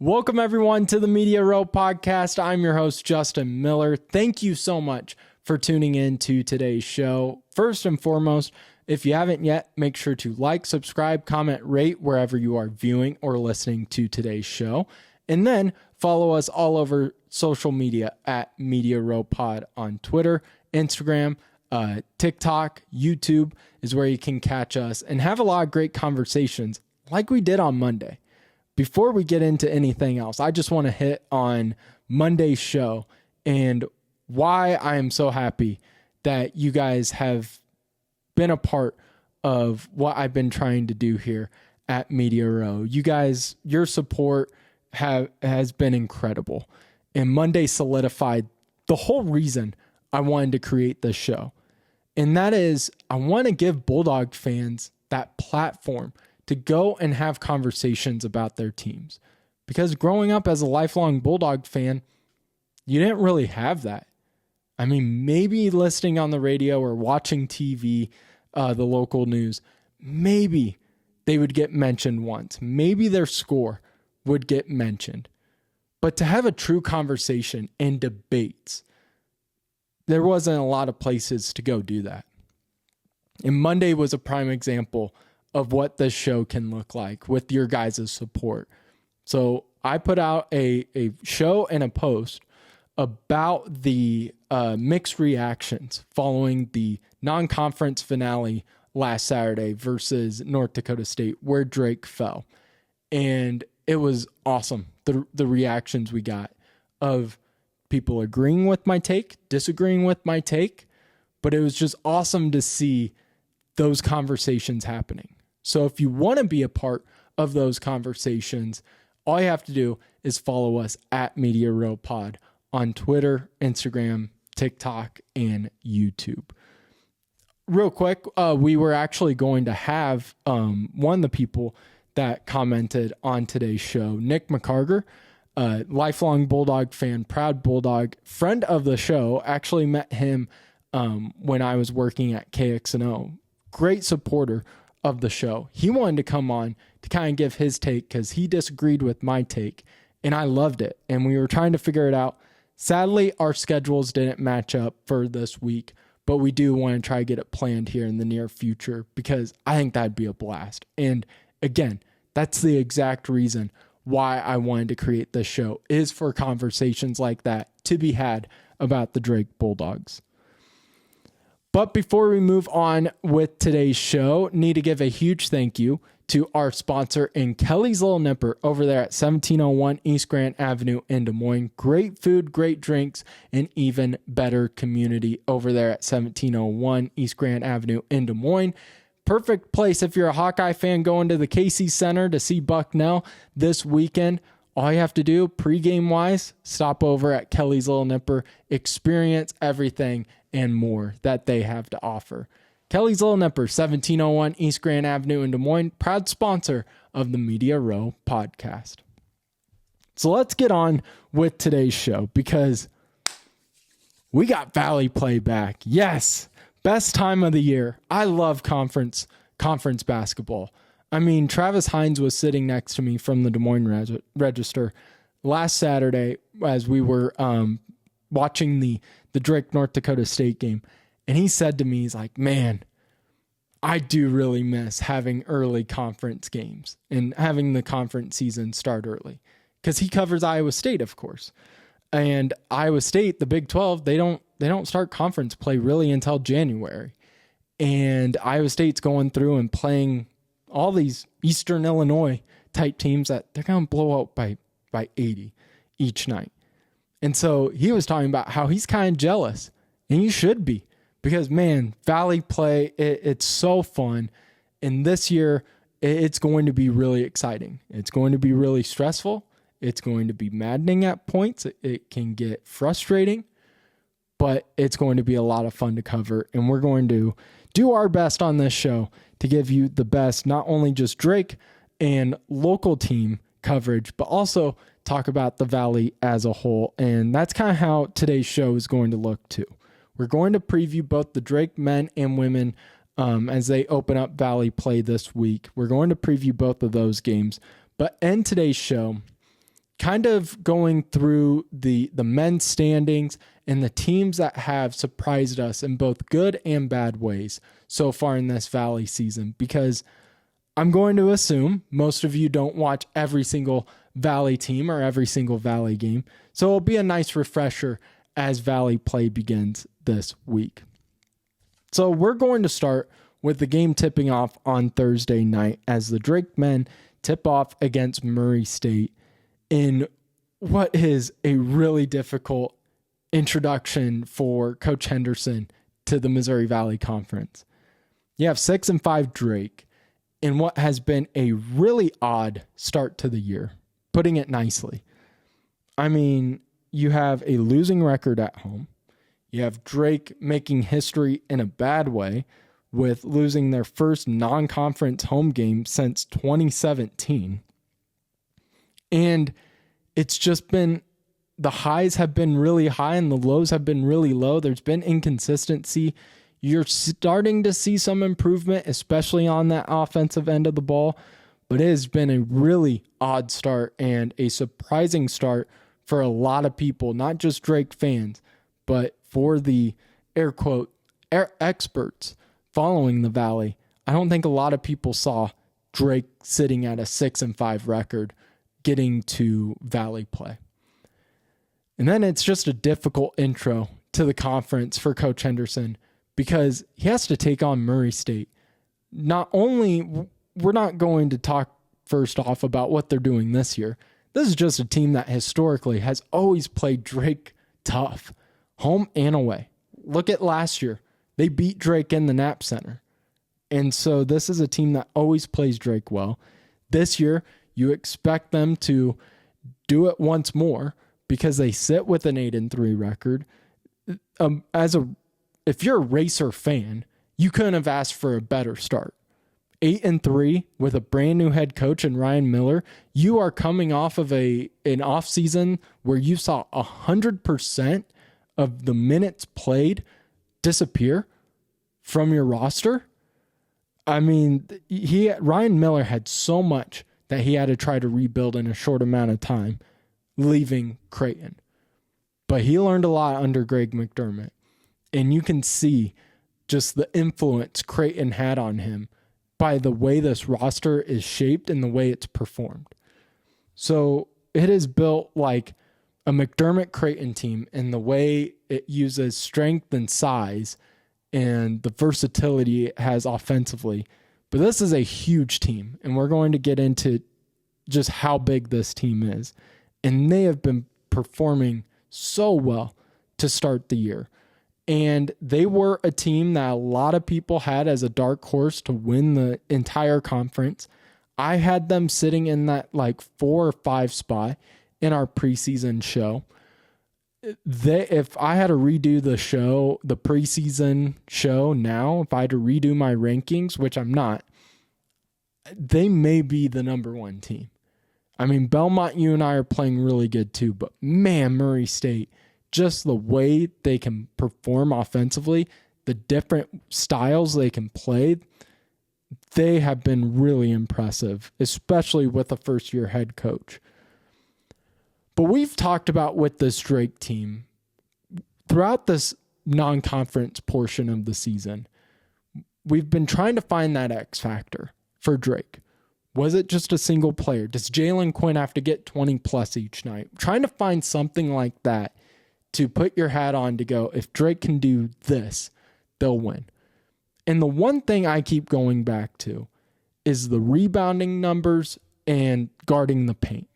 Welcome, everyone, to the Media Row podcast. I'm your host, Justin Miller. Thank you so much for tuning in to today's show. First and foremost, if you haven't yet, make sure to like, subscribe, comment, rate wherever you are viewing or listening to today's show. And then follow us all over social media at Media Row Pod on Twitter, Instagram, TikTok, YouTube is where you can catch us and have a lot of great conversations like we did on Monday. Before we get into anything else, I just want to hit on Monday's show and why I am so happy that you guys have been a part of what I've been trying to do here at Media Row. You guys, your support has been incredible. And Monday solidified the whole reason I wanted to create this show. And that is, I want to give Bulldog fans that platform to go and have conversations about their teams. Because growing up as a lifelong Bulldog fan, you didn't really have that. I mean, maybe listening on the radio or watching TV, the local news, maybe they would get mentioned once. Maybe their score would get mentioned. But to have a true conversation and debates, there wasn't a lot of places to go do that. And Monday was a prime example of what this show can look like with your guys' support. So I put out a show and a post about the mixed reactions following the non-conference finale last Saturday versus North Dakota State, where Drake fell. And it was awesome, the reactions we got of people agreeing with my take, disagreeing with my take, but it was just awesome to see those conversations happening. So if you want to be a part of those conversations, all you have to do is follow us at Media Row Pod on Twitter, Instagram, TikTok, and YouTube. Real quick, we were actually going to have one of the people that commented on today's show, Nick McCarger, lifelong Bulldog fan, proud Bulldog, friend of the show. Actually met him when I was working at KXNO. Great supporter of the show. He wanted to come on to kind of give his take because he disagreed with my take, and I loved it. And we were trying to figure it out. Sadly, our schedules didn't match up for this week, but we do want to try to get it planned here in the near future because I think that'd be a blast. And again, that's the exact reason why I wanted to create this show, is for conversations like that to be had about the Drake Bulldogs. But before we move on with today's show, need to give a huge thank you to our sponsor in Kelly's Little Nipper over there at 1701 East Grand Avenue in Des Moines. Great food, great drinks, and even better community over there at 1701 East Grand Avenue in Des Moines. Perfect place if you're a Hawkeye fan going to the Casey Center to see Bucknell this weekend. All you have to do, pregame-wise, stop over at Kelly's Little Nipper, experience everything and more that they have to offer. Kelly's Little Nipper, 1701 East Grand Avenue in Des Moines, proud sponsor of the Media Row podcast. So let's get on with today's show because we got Valley play back. Yes, best time of the year. I love conference basketball. I mean, Travis Hines was sitting next to me from the Des Moines Register last Saturday as we were watching the Drake North Dakota State game. And he said to me, he's like, man, I do really miss having early conference games and having the conference season start early. Because he covers Iowa State, of course. And Iowa State, the Big 12, they don't start conference play really until January. And Iowa State's going through and playing all these Eastern Illinois type teams that they're going to blow out by 80 each night. And so he was talking about how he's kind of jealous, and you should be, because man, Valley play, it's so fun. And this year it's going to be really exciting. It's going to be really stressful. It's going to be maddening at points. It can get frustrating, but it's going to be a lot of fun to cover. And we're going to do our best on this show to give you the best, not only just Drake and local team coverage, but also talk about the Valley as a whole. And that's kind of how today's show is going to look too. We're going to preview both the Drake men and women as they open up Valley play this week. We're going to preview both of those games. But in today's show, kind of going through the men's standings and the teams that have surprised us in both good and bad ways so far in this Valley season, because I'm going to assume most of you don't watch every single Valley team or every single Valley game. So it'll be a nice refresher as Valley play begins this week. So we're going to start with the game tipping off on Thursday night as the Drake men tip off against Murray State in what is a really difficult introduction for Coach Henderson to the Missouri Valley Conference. You have 6-5 Drake in what has been a really odd start to the year, putting it nicely. I mean, you have a losing record at home. You have Drake making history in a bad way with losing their first non-conference home game since 2017. And it's just been, the highs have been really high and the lows have been really low. There's been inconsistency. You're starting to see some improvement, especially on that offensive end of the ball, but it has been a really odd start and a surprising start for a lot of people, not just Drake fans, but for the air quote experts following the Valley. I don't think a lot of people saw Drake sitting at a 6-5 record getting to Valley play. And then it's just a difficult intro to the conference for Coach Henderson because he has to take on Murray State. Not only, we're not going to talk first off about what they're doing this year. This is just a team that historically has always played Drake tough, home and away. Look at last year. They beat Drake in the Knapp Center. And so this is a team that always plays Drake well. This year, you expect them to do it once more because they sit with an 8-3 record. If you're a Racer fan, you couldn't have asked for a better start. 8-3 with a brand new head coach and Ryan Miller. You are coming off of an off season where you saw 100% of the minutes played disappear from your roster. I mean, Ryan Miller had so much that he had to try to rebuild in a short amount of time, leaving Creighton. But he learned a lot under Greg McDermott. And you can see just the influence Creighton had on him by the way this roster is shaped and the way it's performed. So it is built like a McDermott Creighton team in the way it uses strength and size and the versatility it has offensively. But this is a huge team, and we're going to get into just how big this team is. And they have been performing so well to start the year. And they were a team that a lot of people had as a dark horse to win the entire conference. I had them sitting in that 4 or 5 spot in our preseason show. If I had to redo the preseason show now, if I had to redo my rankings, which I'm not, they may be the number 1 team. I mean, Belmont, you and I are playing really good too, but man, Murray State, just the way they can perform offensively, the different styles they can play, they have been really impressive, especially with a first-year head coach. But we've talked about with this Drake team, throughout this non-conference portion of the season, we've been trying to find that X factor for Drake. Was it just a single player? Does Jalen Quinn have to get 20 plus each night? Trying to find something like that to put your hat on to go, if Drake can do this, they'll win. And the one thing I keep going back to is the rebounding numbers and guarding the paint.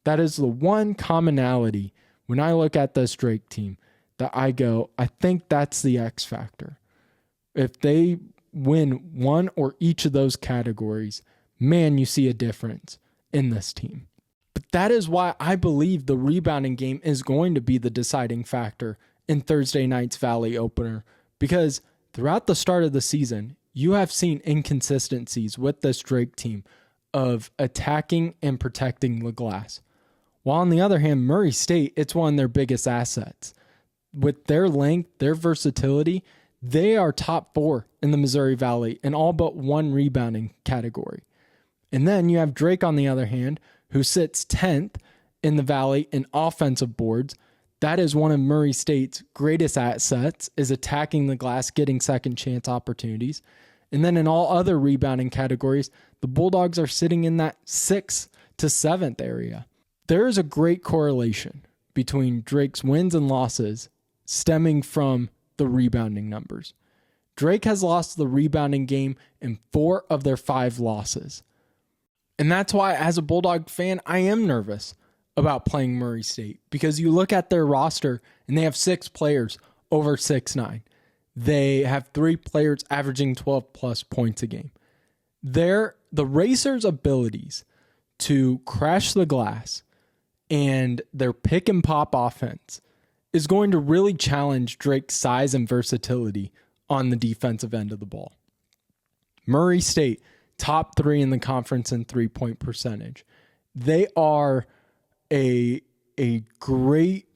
That is the one commonality when I look at this Drake team that I go, I think that's the X factor. If they win one or each of those categories, man, you see a difference in this team. But that is why I believe the rebounding game is going to be the deciding factor in Thursday night's Valley opener, because throughout the start of the season, you have seen inconsistencies with this Drake team of attacking and protecting the glass. While on the other hand, Murray State, it's one of their biggest assets. With their length, their versatility, they are top 4 in the Missouri Valley in all but one rebounding category. And then you have Drake on the other hand, who sits 10th in the Valley in offensive boards. That is one of Murray State's greatest assets, is attacking the glass, getting second chance opportunities. And then in all other rebounding categories, the Bulldogs are sitting in that 6th to 7th area. There is a great correlation between Drake's wins and losses stemming from the rebounding numbers. Drake has lost the rebounding game in 4 of their 5 losses. And that's why, as a Bulldog fan, I am nervous about playing Murray State, because you look at their roster and they have 6 players over 6'9". They have 3 players averaging 12 plus points a game. The Racers' abilities to crash the glass and their pick and pop offense is going to really challenge Drake's size and versatility on the defensive end of the ball. Murray State, top 3 in the conference in 3-point percentage. They are a great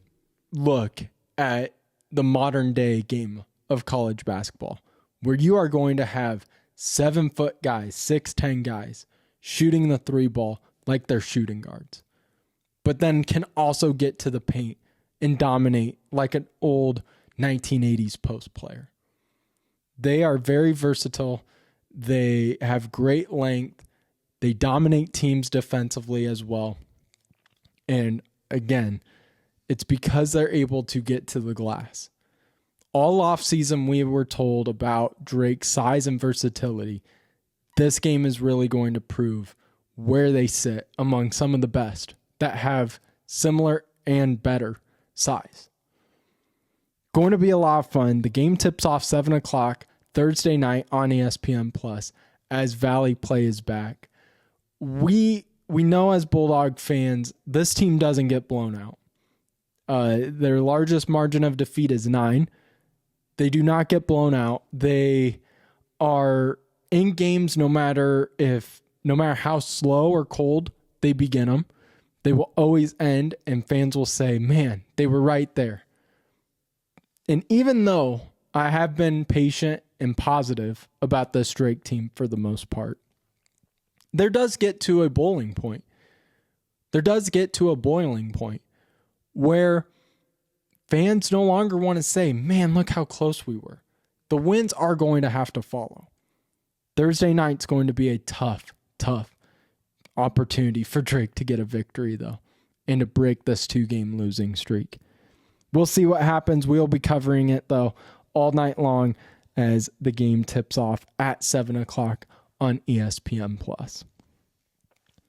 look at the modern day game of college basketball, where you are going to have 7-foot guys, 6'10" guys shooting the 3 ball like they're shooting guards, but then can also get to the paint and dominate like an old 1980s post player. They are very versatile. They have great length. They dominate teams defensively as well. And again, it's because they're able to get to the glass. All offseason, we were told about Drake's size and versatility. This game is really going to prove where they sit among some of the best that have similar and better size. Going to be a lot of fun. The game tips off 7 o'clock Thursday night on ESPN Plus as Valley play is back. We know as Bulldog fans, this team doesn't get blown out. Their largest margin of defeat is 9. They do not get blown out. They are in games no matter how slow or cold they begin them. They will always end, and fans will say, man, they were right there. And even though I have been patient and positive about this Drake team for the most part, there does get to a boiling point. There does get to a boiling point where fans no longer want to say, man, look how close we were. The wins are going to have to follow. Thursday night's going to be a tough opportunity for Drake to get a victory, though, and to break this 2-game losing streak. We'll see what happens. We'll be covering it, though, all night long as the game tips off at 7 o'clock on ESPN+.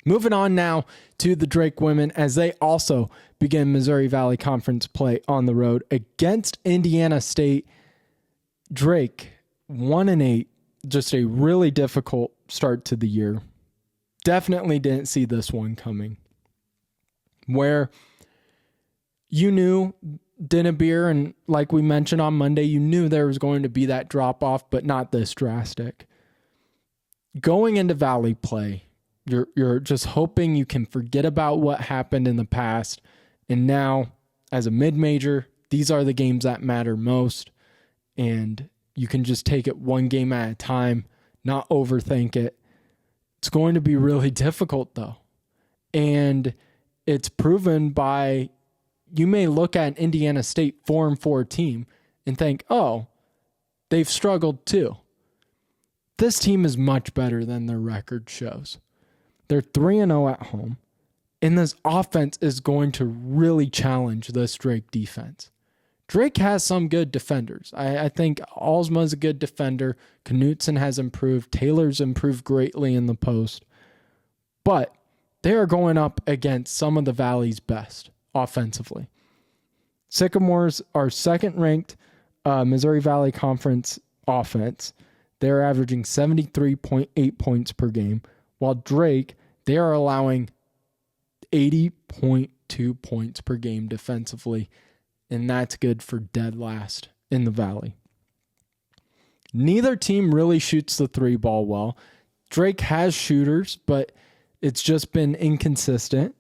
Moving on now to the Drake women as they also begin Missouri Valley Conference play on the road against Indiana State. Drake, 1-8, just a really difficult start to the year. Definitely didn't see this one coming. Where you knew Dinabir, and like we mentioned on Monday, you knew there was going to be that drop-off, but not this drastic. Going into Valley play, you're just hoping you can forget about what happened in the past, and now, as a mid-major, these are the games that matter most, and you can just take it one game at a time, not overthink it. It's going to be really difficult, though, and it's proven by, you may look at an Indiana State 4-4 team and think, oh, they've struggled too. This team is much better than their record shows. They're 3-0 at home, and this offense is going to really challenge this Drake defense. Drake has some good defenders. I think Alsma's a good defender. Knutson has improved. Taylor's improved greatly in the post. But they are going up against some of the Valley's best offensively. Sycamores are second-ranked Missouri Valley Conference offense. They're averaging 73.8 points per game, while Drake, they are allowing 80.2 points per game defensively, and that's good for dead last in the Valley. Neither team really shoots the 3 ball well. Drake has shooters, but it's just been inconsistent.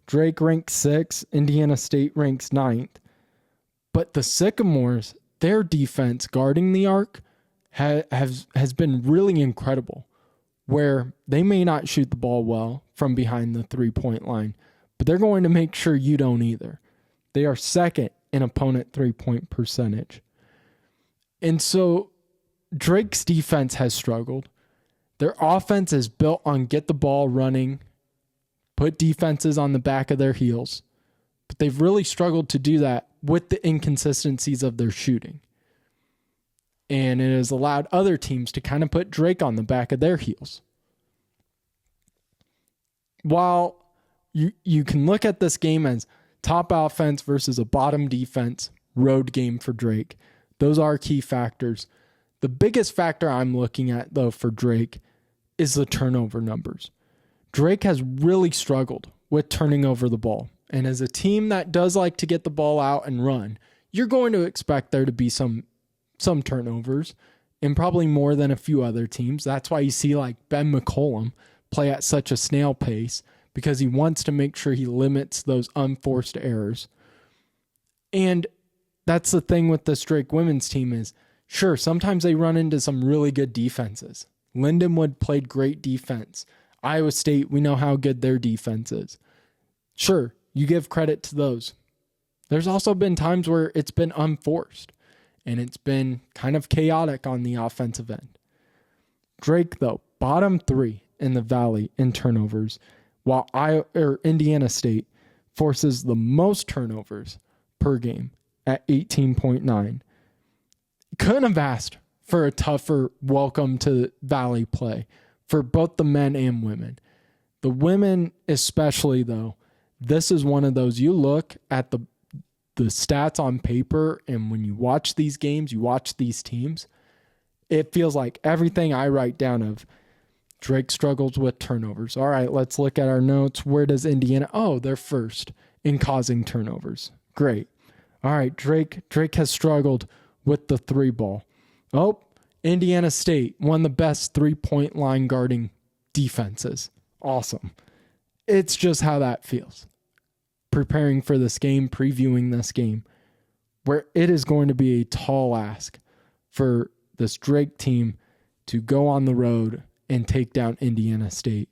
Drake ranks 6th, Indiana State ranks 9th. But the Sycamores, their defense guarding the arc has been really incredible, where they may not shoot the ball well from behind the 3-point line, but they're going to make sure you don't either. They are second in opponent 3-point percentage. And so Drake's defense has struggled. Their offense is built on get the ball running, put defenses on the back of their heels, but they've really struggled to do that with the inconsistencies of their shooting. And it has allowed other teams to kind of put Drake on the back of their heels. While you can look at this game as top offense versus a bottom defense road game for Drake, those are key factors. The biggest factor I'm looking at, though, for Drake is the turnover numbers. Drake has really struggled with turning over the ball. And as a team that does like to get the ball out and run, you're going to expect there to be some turnovers, and probably more than a few other teams. That's why you see like Ben McCollum play at such a snail pace, because he wants to make sure he limits those unforced errors. And that's the thing with this Drake women's team is, sure, sometimes they run into some really good defenses. Lindenwood played great defense. Iowa State, we know how good their defense is. Sure, you give credit to those. There's also been times where it's been unforced, and it's been kind of chaotic on the offensive end. Drake, though, bottom 3 in the Valley in turnovers, while Indiana State forces the most turnovers per game at 18.9. Couldn't have asked for a tougher welcome to Valley play for both the men and women. The women especially, though, this is one of those, you look at the stats on paper, and when you watch these games, you watch these teams, it feels like everything I write down of Drake struggles with turnovers. All right, let's look at our notes. Where does Indiana? Oh, they're first in causing turnovers. Great. All right, Drake has struggled with the 3 ball. Oh, Indiana State, one of the best 3-point line guarding defenses. Awesome. It's just how that feels. Preparing for this game, previewing this game, where it is going to be a tall ask for this Drake team to go on the road and take down Indiana State.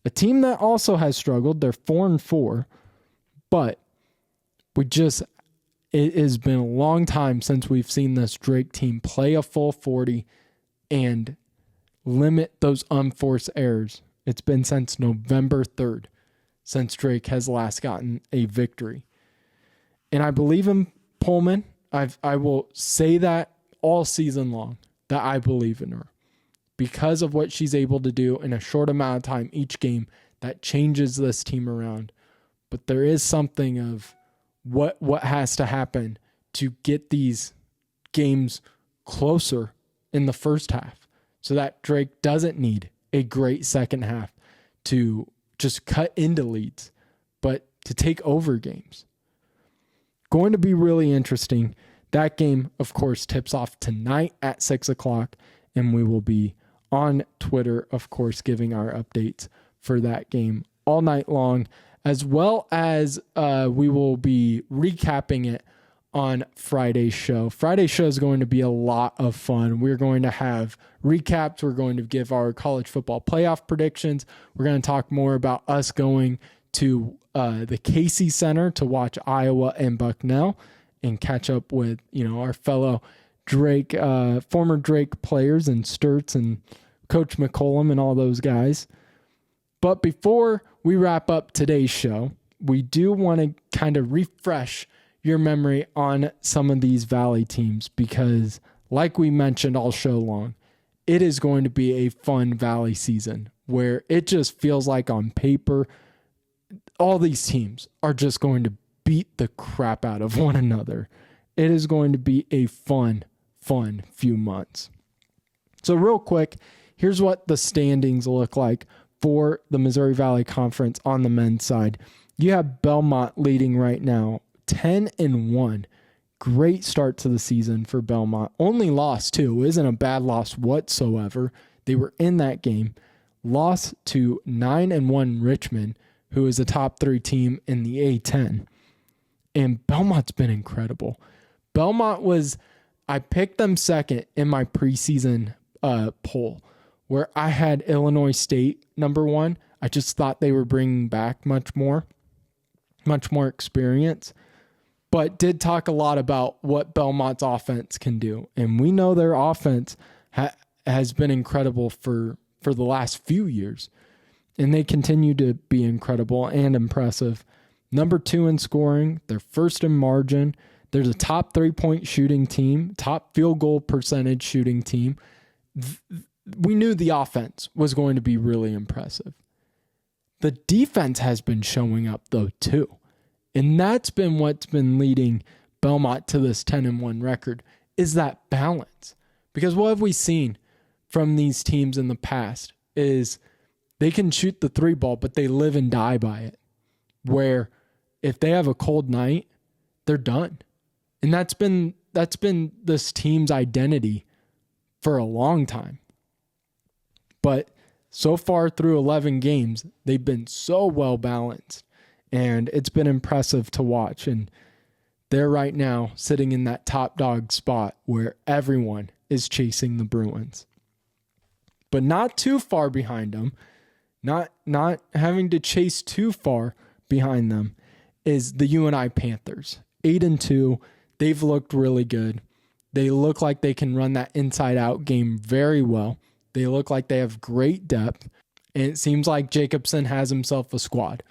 A team that also has struggled. They're 4-4, but it has been a long time since we've seen this Drake team play a full 40 and limit those unforced errors. It's been since November 3rd since Drake has last gotten a victory. And I believe in Pullman. I will say that all season long, that I believe in her, because of what she's able to do in a short amount of time each game that changes this team around. But there is something of what has to happen to get these games closer in the first half so that Drake doesn't need a great second half to just cut into leads, but to take over games. Going to be really interesting. That game, of course, tips off tonight at 6 o'clock, and we will be on Twitter, of course, giving our updates for that game all night long, as well as we will be recapping it on Friday's show. Friday's show is going to be a lot of fun. We're going to have recaps. We're going to give our college football playoff predictions. We're going to talk more about us going to the Casey Center to watch Iowa and Bucknell and catch up with, our fellow Drake, former Drake players and Sturts and Coach McCollum and all those guys. But before we wrap up today's show, we do want to kind of refresh your memory on some of these Valley teams, because like we mentioned all show long, it is going to be a fun Valley season where it just feels like on paper, all these teams are just going to beat the crap out of one another. It is going to be a fun few months. So real quick, here's what the standings look like for the Missouri Valley Conference on the men's side. You have Belmont leading right now, 10-1. Great start to the season for Belmont. Only lost 2. Isn't a bad loss whatsoever. They were in that game. Lost to 9-1 Richmond, who is a top 3 team in the A10. And Belmont's been incredible. I picked them second in my preseason poll, where I had Illinois State number 1. I just thought they were bringing back much more. much more experience, but did talk a lot about what Belmont's offense can do. And we know their offense has been incredible for the last few years. And they continue to be incredible and impressive. Number 2 in scoring. They're first in margin. They're the top 3-point shooting team, top field goal percentage shooting team. We knew the offense was going to be really impressive. The defense has been showing up, though, too. And that's been what's been leading Belmont to this 10-1 record, is that balance. Because what have we seen from these teams in the past is they can shoot the 3 ball, but they live and die by it. Where if they have a cold night, they're done. And that's been this team's identity for a long time. But so far through 11 games, they've been so well balanced, and it's been impressive to watch. And they're right now sitting in that top dog spot where everyone is chasing the Bruins. But not too far behind them, not having to chase too far behind them, is the UNI Panthers. 8-2. They've looked really good. They look like they can run that inside-out game very well. They look like they have great depth. And it seems like Jacobson has himself a squad.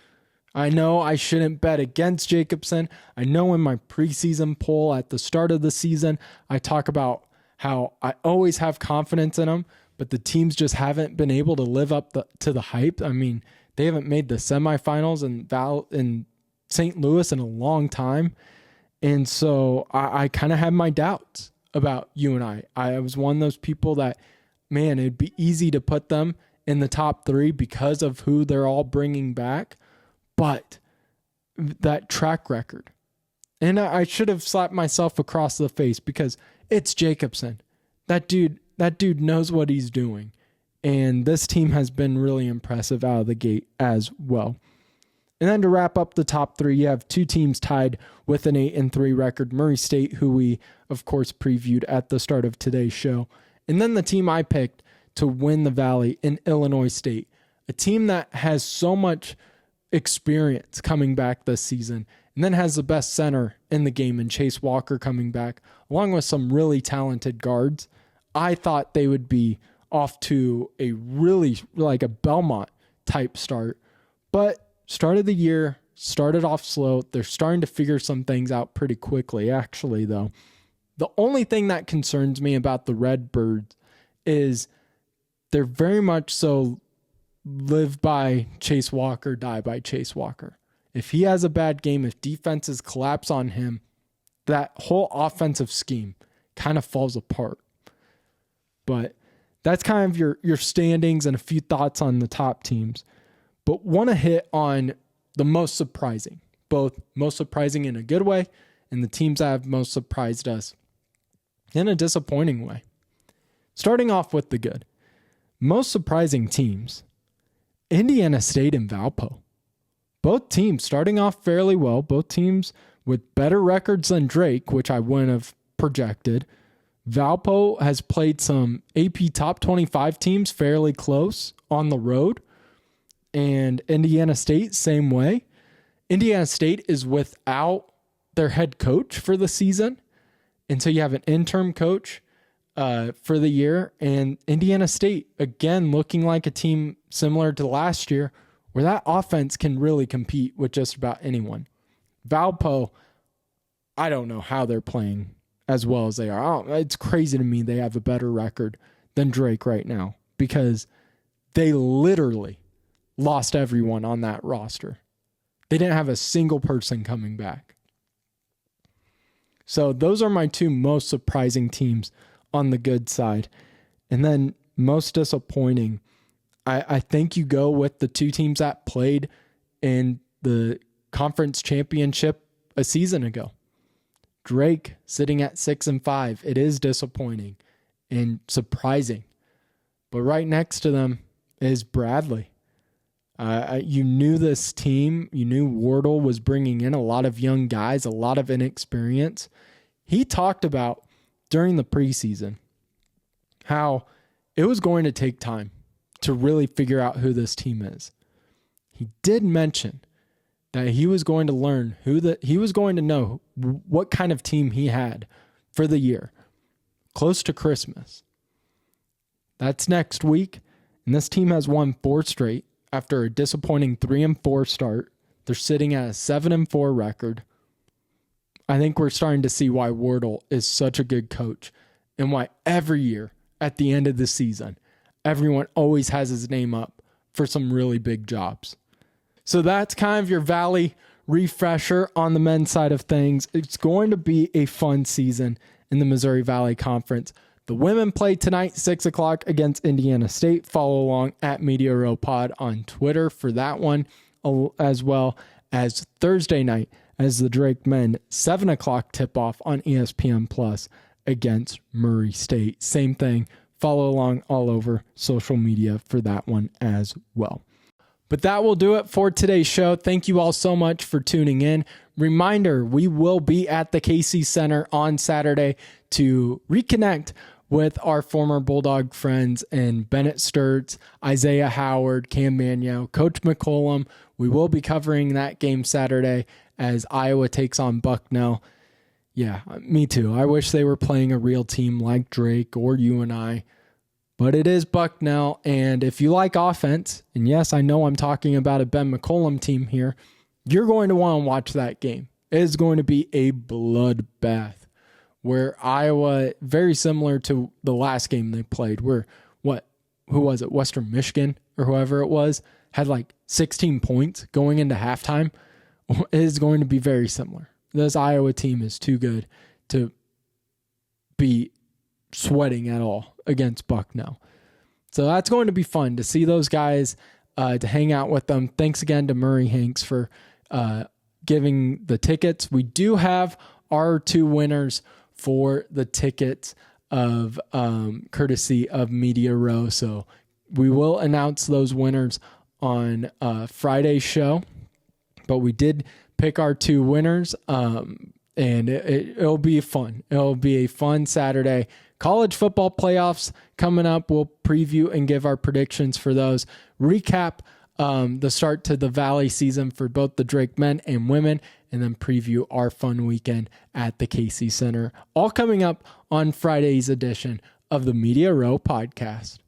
I know I shouldn't bet against Jacobson. I know in my preseason poll at the start of the season, I talk about how I always have confidence in him, but the teams just haven't been able to live up to the hype. I mean, they haven't made the semifinals in St. Louis in a long time. And so I kind of had my doubts about UNI. I was one of those people that, man, it'd be easy to put them in the top 3 because of who they're all bringing back. But that track record, and I should have slapped myself across the face because it's Jacobson. That dude knows what he's doing. And this team has been really impressive out of the gate as well. And then to wrap up the top 3, you have 2 teams tied with an 8-3 record. Murray State, who we, of course, previewed at the start of today's show. And then the team I picked to win the Valley in Illinois State, a team that has so much experience coming back this season, and then has the best center in the game in Chase Walker coming back, along with some really talented guards. I thought they would be off to a really, like a Belmont type start, but started the year, started off slow. They're starting to figure some things out pretty quickly, actually, though. The only thing that concerns me about the Redbirds is they're very much so live by Chase Walker, die by Chase Walker. If he has a bad game, if defenses collapse on him, that whole offensive scheme kind of falls apart. But that's kind of your standings and a few thoughts on the top teams. But want to hit on the most surprising, both most surprising in a good way and the teams that have most surprised us in a disappointing way. Starting off with the good. Most surprising teams, Indiana State and Valpo. Both teams starting off fairly well. Both teams with better records than Drake, which I wouldn't have projected. Valpo has played some AP top 25 teams fairly close on the road. And Indiana State, same way. Indiana State is without their head coach for the season. And so you have an interim coach for the year. And Indiana State, again, looking like a team similar to last year, where that offense can really compete with just about anyone. Valpo, I don't know how they're playing as well as they are. It's crazy to me they have a better record than Drake right now because they literally lost everyone on that roster. They didn't have a single person coming back. So those are my 2 most surprising teams on the good side. And then most disappointing, I think you go with the 2 teams that played in the conference championship a season ago. Drake sitting at 6-5. It is disappointing and surprising. But right next to them is Bradley. You knew this team. You knew Wardle was bringing in a lot of young guys, a lot of inexperience. He talked about during the preseason how it was going to take time to really figure out who this team is. He did mention that he was going to learn he was going to know what kind of team he had for the year, close to Christmas. That's next week, and this team has won 4 straight after a disappointing 3-4 start. They're sitting at a 7-4 record. I think we're starting to see why Wardle is such a good coach and why every year at the end of the season, everyone always has his name up for some really big jobs. So that's kind of your Valley refresher on the men's side of things. It's going to be a fun season in the Missouri Valley Conference. The women play tonight, 6 o'clock against Indiana State. Follow along at Media Row Pod on Twitter for that one, as well as Thursday night as the Drake men, 7 o'clock tip-off on ESPN Plus against Murray State. Same thing. Follow along all over social media for that one as well. But that will do it for today's show. Thank you all so much for tuning in. Reminder, we will be at the KC Center on Saturday to reconnect with our former Bulldog friends and Bennett Sturts, Isaiah Howard, Cam Manio, Coach McCollum. We will be covering that game Saturday as Iowa takes on Bucknell. Yeah, me too. I wish they were playing a real team like Drake or UNI. But it is Bucknell, and if you like offense, and yes, I know I'm talking about a Ben McCollum team here, you're going to want to watch that game. It is going to be a bloodbath where Iowa, very similar to the last game they played, where who was it, Western Michigan or whoever it was, had like 16 points going into halftime. It is going to be very similar. This Iowa team is too good to be sweating at all against Bucknell. So that's going to be fun to see those guys, to hang out with them. Thanks again to Murray Hanks for giving the tickets. We do have our 2 winners for the tickets of courtesy of Media Row. So we will announce those winners on Friday's show. But we did pick our 2 winners, and it'll be fun. It'll be a fun Saturday. College football playoffs coming up. We'll preview and give our predictions for those. Recap the start to the Valley season for both the Drake men and women, and then preview our fun weekend at the KC Center. All coming up on Friday's edition of the Media Row Podcast.